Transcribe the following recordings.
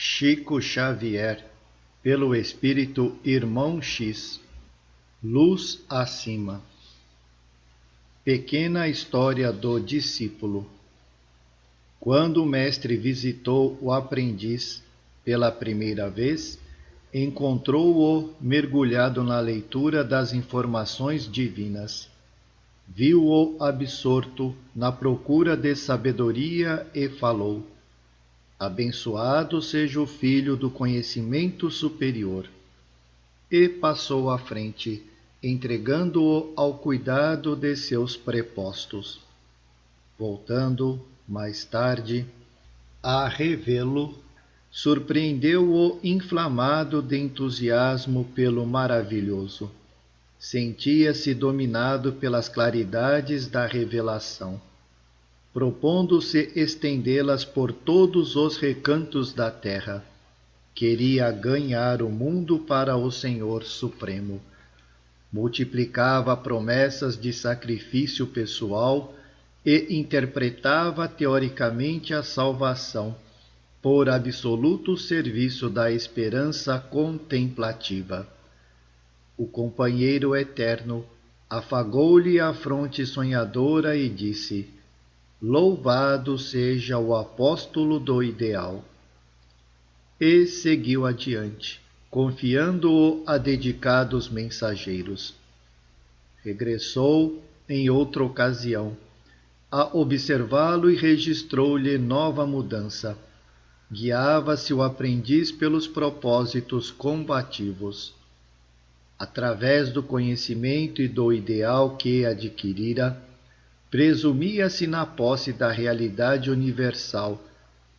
Chico Xavier, pelo Espírito Irmão X. Luz acima. Pequena história do discípulo. Quando o mestre visitou o aprendiz pela primeira vez, encontrou-o mergulhado na leitura das informações divinas. Viu-o absorto na procura de sabedoria e falou: abençoado seja o filho do conhecimento superior. E passou à frente, entregando-o ao cuidado de seus prepostos. Voltando, mais tarde, a revê-lo, surpreendeu-o inflamado de entusiasmo pelo maravilhoso. Sentia-se dominado pelas claridades da revelação, propondo-se estendê-las por todos os recantos da terra. Queria ganhar o mundo para o Senhor Supremo. Multiplicava promessas de sacrifício pessoal e interpretava teoricamente a salvação por absoluto serviço da esperança contemplativa. O companheiro eterno afagou-lhe a fronte sonhadora e disse: louvado seja o apóstolo do ideal. E seguiu adiante, confiando-o a dedicados mensageiros. Regressou em outra ocasião, a observá-lo e registrou-lhe nova mudança. Guiava-se o aprendiz pelos propósitos combativos. Através do conhecimento e do ideal que adquirira, presumia-se na posse da realidade universal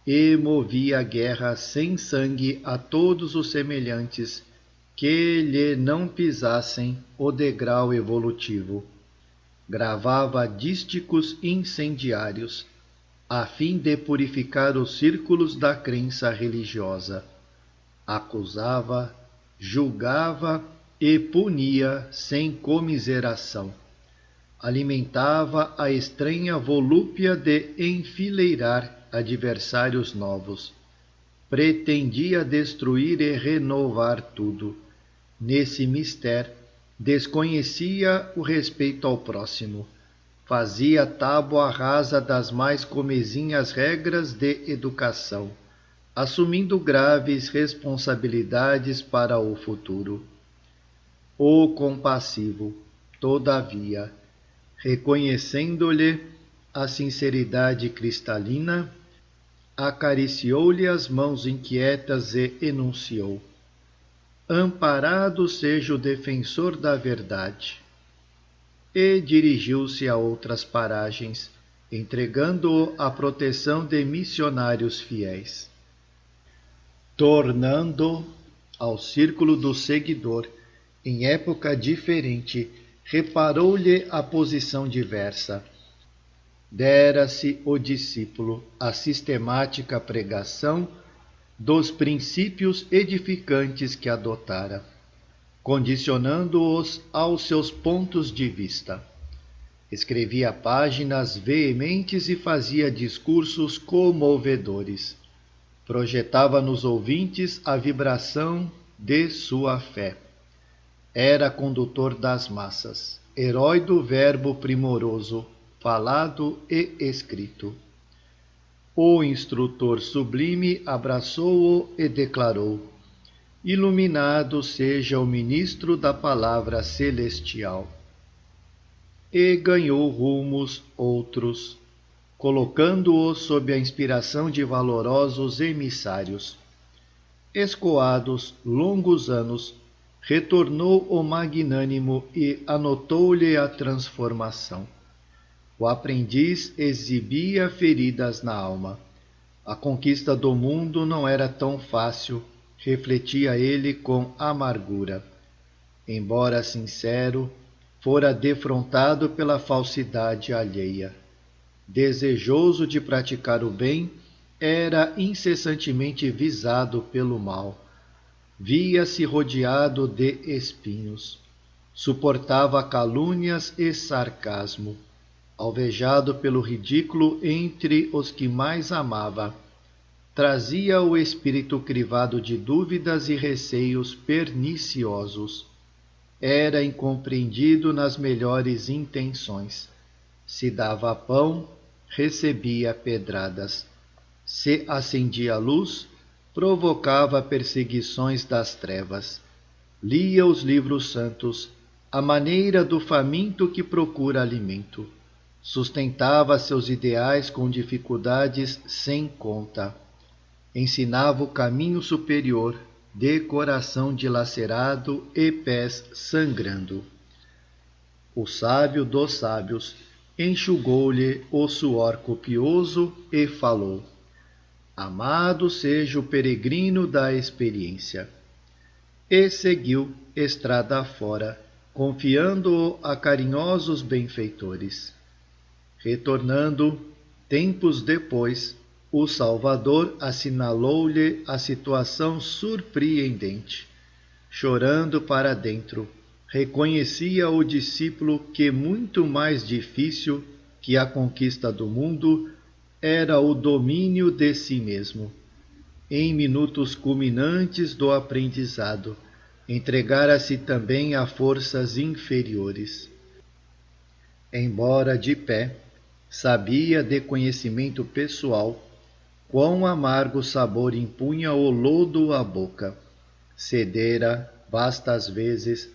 e movia a guerra sem sangue a todos os semelhantes que lhe não pisassem o degrau evolutivo. Gravava dísticos incendiários, a fim de purificar os círculos da crença religiosa. Acusava, julgava e punia sem comiseração. Alimentava a estranha volúpia de enfileirar adversários novos. Pretendia destruir e renovar tudo. Nesse mistério, desconhecia o respeito ao próximo. Fazia tábua rasa das mais comezinhas regras de educação, assumindo graves responsabilidades para o futuro. O compassivo, todavia, reconhecendo-lhe a sinceridade cristalina, acariciou-lhe as mãos inquietas e enunciou: amparado seja o defensor da verdade. E dirigiu-se a outras paragens, entregando-o à proteção de missionários fiéis. Tornando ao círculo do seguidor, em época diferente, reparou-lhe a posição diversa. Dera-se o discípulo a sistemática pregação dos princípios edificantes que adotara, condicionando-os aos seus pontos de vista. Escrevia páginas veementes e fazia discursos comovedores. Projetava nos ouvintes a vibração de sua fé. Era condutor das massas, herói do verbo primoroso, falado e escrito. O instrutor sublime abraçou-o e declarou: iluminado seja o ministro da palavra celestial. E ganhou rumos outros, colocando-o sob a inspiração de valorosos emissários. Escoados longos anos, retornou o magnânimo e anotou-lhe a transformação. O aprendiz exibia feridas na alma. A conquista do mundo não era tão fácil, refletia ele com amargura. Embora sincero, fora defrontado pela falsidade alheia. Desejoso de praticar o bem, era incessantemente visado pelo mal. Via-se rodeado de espinhos. Suportava calúnias e sarcasmo. Alvejado pelo ridículo entre os que mais amava. trazia o espírito crivado de dúvidas e receios perniciosos. Era incompreendido nas melhores intenções. Se dava pão, recebia pedradas. Se acendia luz, provocava perseguições das trevas. Lia os livros santos, à maneira do faminto que procura alimento. Sustentava seus ideais com dificuldades sem conta. Ensinava o caminho superior, de coração dilacerado e pés sangrando. O sábio dos sábios enxugou-lhe o suor copioso e falou: amado seja o peregrino da experiência. E seguiu estrada fora, confiando-o a carinhosos benfeitores. Retornando, tempos depois, o Salvador assinalou-lhe a situação surpreendente. Chorando para dentro, reconhecia o discípulo que muito mais difícil que a conquista do mundo era o domínio de si mesmo. Em minutos culminantes do aprendizado, entregara-se também a forças inferiores. Embora de pé, sabia de conhecimento pessoal quão amargo sabor impunha o lodo à boca. Cedera, vastas vezes,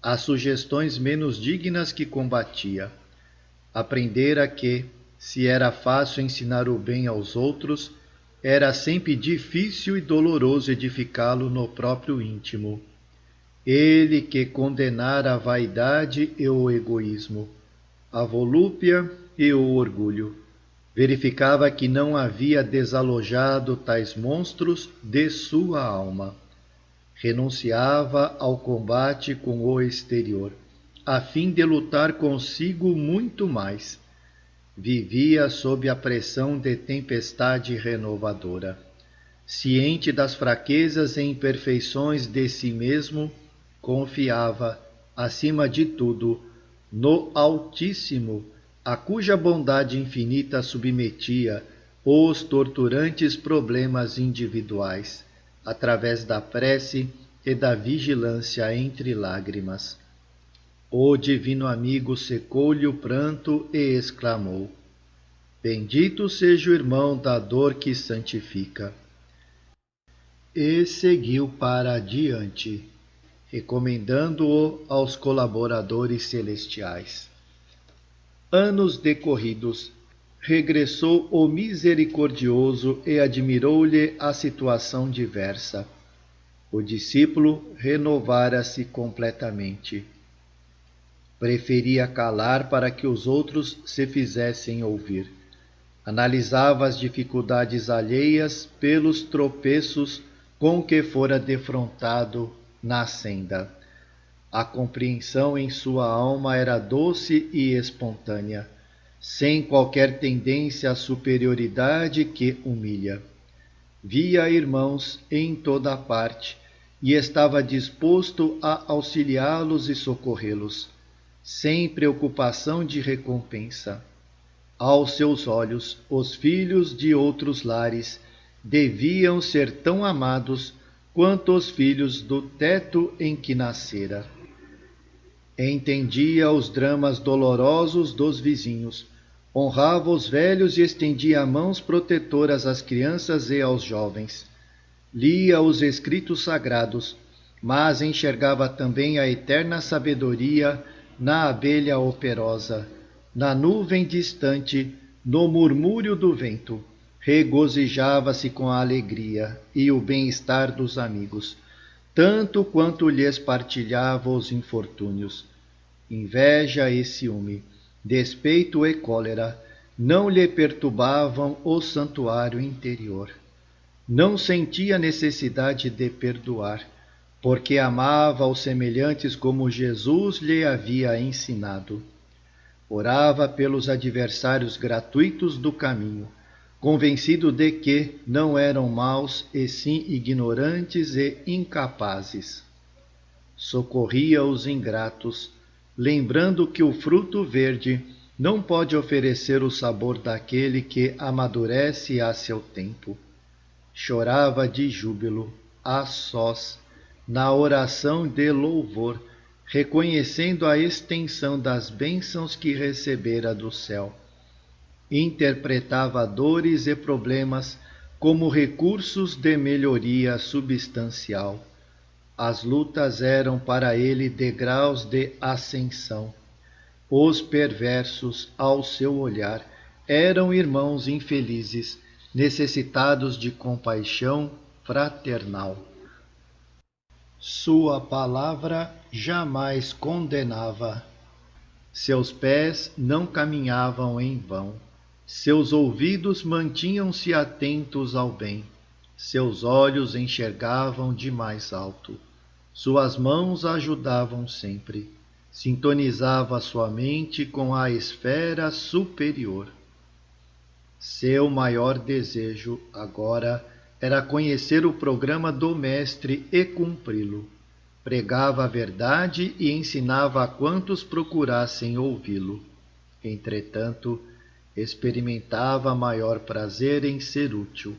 às sugestões menos dignas que combatia. Aprendera que, se era fácil ensinar o bem aos outros, era sempre difícil e doloroso edificá-lo no próprio íntimo. Ele que condenara a vaidade e o egoísmo, a volúpia e o orgulho, verificava que não havia desalojado tais monstros de sua alma. Renunciava ao combate com o exterior, a fim de lutar consigo muito mais. Vivia sob a pressão de tempestade renovadora. Ciente das fraquezas e imperfeições de si mesmo, confiava, acima de tudo, no Altíssimo, a cuja bondade infinita submetia os torturantes problemas individuais, através da prece e da vigilância entre lágrimas. O divino amigo secou-lhe o pranto e exclamou: bendito seja o irmão da dor que santifica. E seguiu para adiante, recomendando-o aos colaboradores celestiais. Anos decorridos, regressou o misericordioso e admirou-lhe a situação diversa. O discípulo renovara-se completamente. Preferia calar para que os outros se fizessem ouvir. Analisava as dificuldades alheias pelos tropeços com que fora defrontado na senda. A compreensão em sua alma era doce e espontânea, sem qualquer tendência à superioridade que humilha. Via irmãos em toda a parte e estava disposto a auxiliá-los e socorrê-los, sem preocupação de recompensa. Aos seus olhos, os filhos de outros lares deviam ser tão amados quanto os filhos do teto em que nascera. Entendia os dramas dolorosos dos vizinhos, honrava os velhos e estendia mãos protetoras às crianças e aos jovens. Lia os escritos sagrados, mas enxergava também a eterna sabedoria na abelha operosa, na nuvem distante, no murmúrio do vento. Regozijava-se com a alegria e o bem-estar dos amigos, tanto quanto lhes partilhava os infortúnios. Inveja e ciúme, despeito e cólera não lhe perturbavam o santuário interior. Não sentia necessidade de perdoar, porque amava os semelhantes como Jesus lhe havia ensinado. Orava pelos adversários gratuitos do caminho, convencido de que não eram maus e sim ignorantes e incapazes. Socorria os ingratos, lembrando que o fruto verde não pode oferecer o sabor daquele que amadurece a seu tempo. chorava de júbilo, a sós, na oração de louvor, reconhecendo a extensão das bênçãos que recebera do céu. Interpretava dores e problemas como recursos de melhoria substancial. As lutas eram para ele degraus de ascensão. Os perversos, ao seu olhar, eram irmãos infelizes, necessitados de compaixão fraternal. Sua palavra jamais condenava. Seus pés não caminhavam em vão. Seus ouvidos mantinham-se atentos ao bem. Seus olhos enxergavam de mais alto. Suas mãos ajudavam sempre. Sintonizava sua mente com a esfera superior. Seu maior desejo, agora, era conhecer o programa do Mestre e cumpri-lo. Pregava a verdade e ensinava a quantos procurassem ouvi-lo. Entretanto, experimentava maior prazer em ser útil.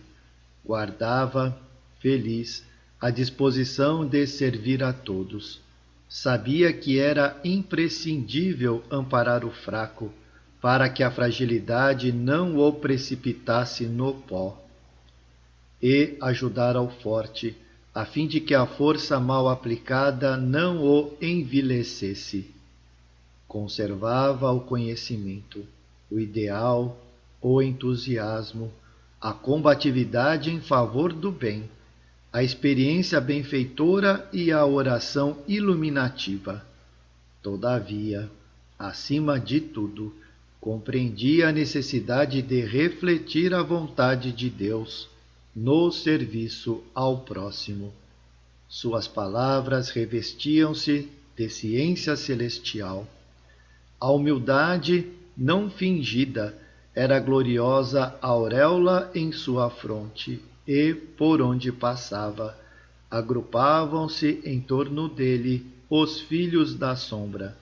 Guardava, feliz, a disposição de servir a todos. Sabia que era imprescindível amparar o fraco, para que a fragilidade não o precipitasse no pó, e ajudar ao forte, a fim de que a força mal aplicada não o envilecesse. Conservava o conhecimento, o ideal, o entusiasmo, a combatividade em favor do bem, a experiência benfeitora e a oração iluminativa. Todavia, acima de tudo, compreendia a necessidade de refletir a vontade de Deus no serviço ao próximo. Suas palavras revestiam-se de ciência celestial. A humildade não fingida era gloriosa auréola em sua fronte, e, por onde passava, agrupavam-se em torno dele os filhos da sombra,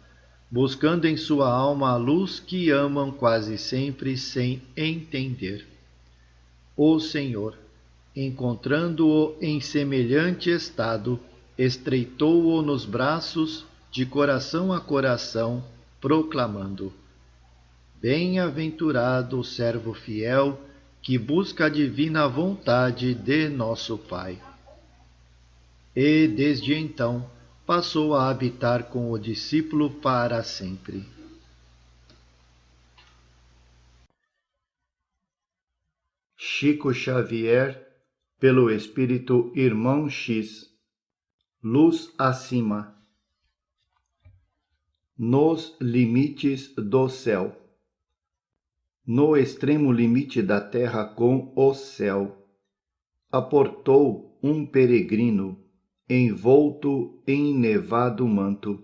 buscando em sua alma a luz que amam quase sempre sem entender. O Senhor, encontrando-o em semelhante estado, estreitou-o nos braços, de coração a coração, proclamando: Bem-aventurado o servo fiel, que busca a divina vontade de nosso Pai. E, desde então, passou a habitar com o discípulo para sempre. Chico Xavier, pelo Espírito Irmão X. Luz acima. Nos limites do céu. No extremo limite da terra com o céu, aportou um peregrino, envolto em nevado manto.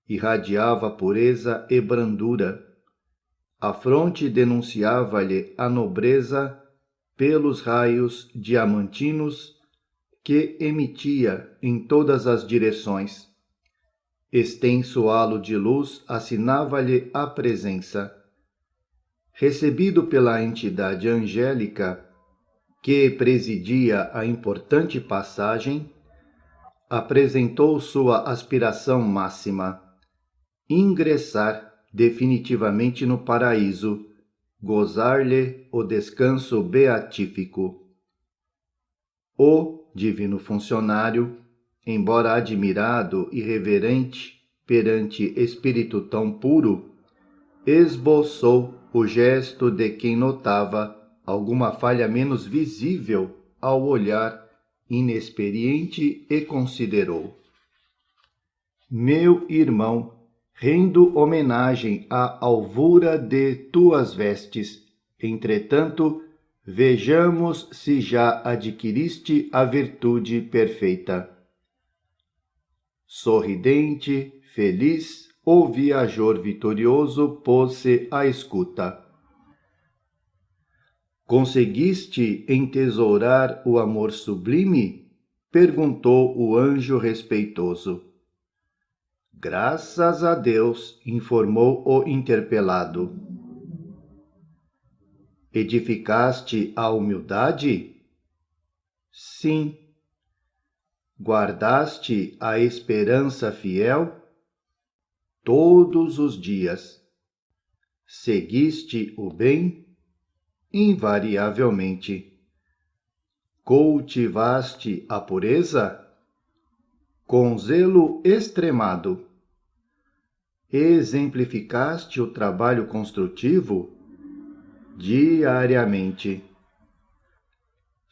Irradiava pureza e brandura. A fronte denunciava-lhe a nobreza pelos raios diamantinos que emitia em todas as direções. Extenso halo de luz assinava-lhe a presença. Recebido pela entidade angélica que presidia a importante passagem, apresentou sua aspiração máxima: ingressar definitivamente no paraíso, gozar-lhe o descanso beatífico. O divino funcionário, embora admirado e reverente perante espírito tão puro, esboçou o gesto de quem notava alguma falha menos visível ao olhar inexperiente e considerou: Meu irmão, rendo homenagem à alvura de tuas vestes, entretanto, vejamos se já adquiriste a virtude perfeita. Sorridente, feliz, o viajor vitorioso pôs-se à escuta. Conseguiste entesourar o amor sublime? Perguntou o anjo respeitoso. Graças a Deus, informou o interpelado. Edificaste a humildade? Sim. Guardaste a esperança fiel todos os dias. Seguiste o bem invariavelmente. Cultivaste a pureza com zelo extremado. Exemplificaste o trabalho construtivo diariamente.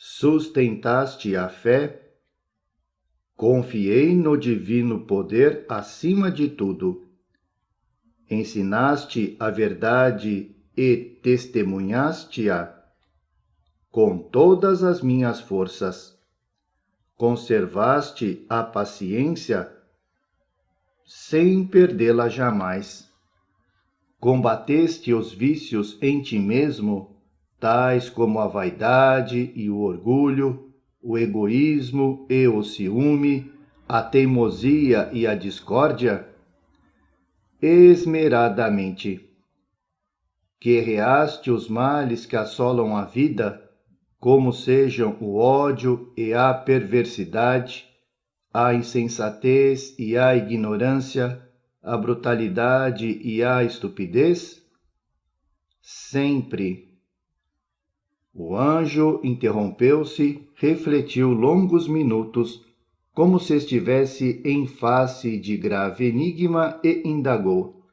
Sustentaste a fé. Confiei no divino poder acima de tudo. Ensinaste a verdade e testemunhaste-a com todas as minhas forças. Conservaste a paciência sem perdê-la jamais. Combateste os vícios em ti mesmo, tais como a vaidade e o orgulho, o egoísmo e o ciúme, a teimosia e a discórdia, esmeradamente. Guerreaste os males que assolam a vida, como sejam o ódio e a perversidade, a insensatez e a ignorância, a brutalidade e a estupidez? Sempre. O anjo interrompeu-se, refletiu longos minutos, como se estivesse em face de grave enigma, e indagou: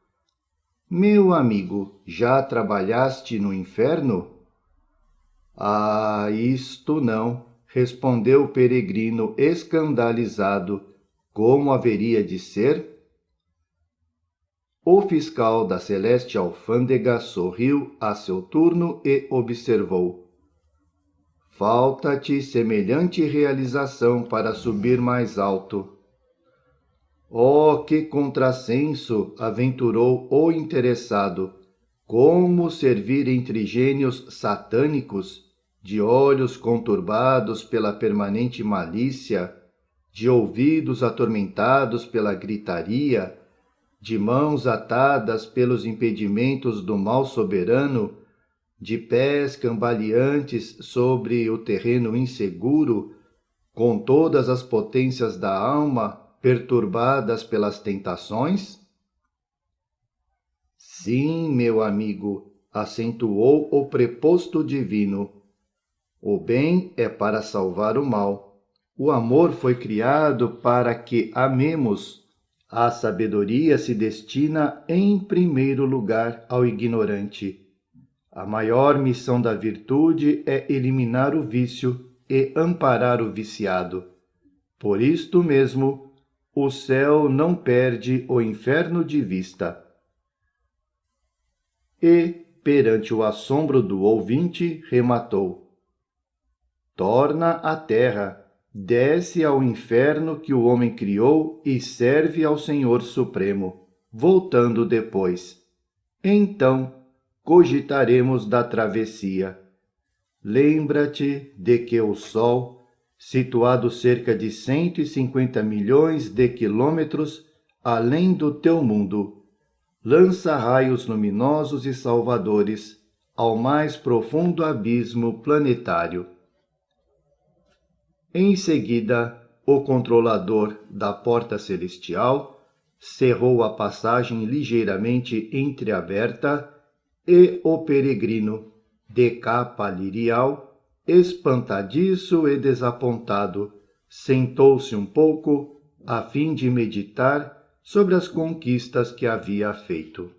Meu amigo, já trabalhaste no inferno? Ah, isto não, respondeu o peregrino escandalizado. Como haveria de ser? O fiscal da celeste alfândega sorriu a seu turno e observou: Falta-te semelhante realização para subir mais alto. Oh, que contrassenso! Aventurou o interessado. Como servir entre gênios satânicos, de olhos conturbados pela permanente malícia, de ouvidos atormentados pela gritaria, de mãos atadas pelos impedimentos do mal soberano, de pés cambaleantes sobre o terreno inseguro, com todas as potências da alma perturbadas pelas tentações? Sim, meu amigo, acentuou o preposto divino. O bem é para salvar o mal. O amor foi criado para que amemos. A sabedoria se destina em primeiro lugar ao ignorante. A maior missão da virtude é eliminar o vício e amparar o viciado. Por isto mesmo, o céu não perde o inferno de vista. E, perante o assombro do ouvinte, rematou: Torna à terra, desce ao inferno que o homem criou e serve ao Senhor Supremo, voltando depois. Então, cogitaremos da travessia. Lembra-te de que o Sol, situado cerca de 150 milhões de quilômetros além do teu mundo, lança raios luminosos e salvadores ao mais profundo abismo planetário. Em seguida, o controlador da porta celestial cerrou a passagem ligeiramente entreaberta e o peregrino, de capa lirial, espantadiço e desapontado, sentou-se um pouco a fim de meditar sobre as conquistas que havia feito.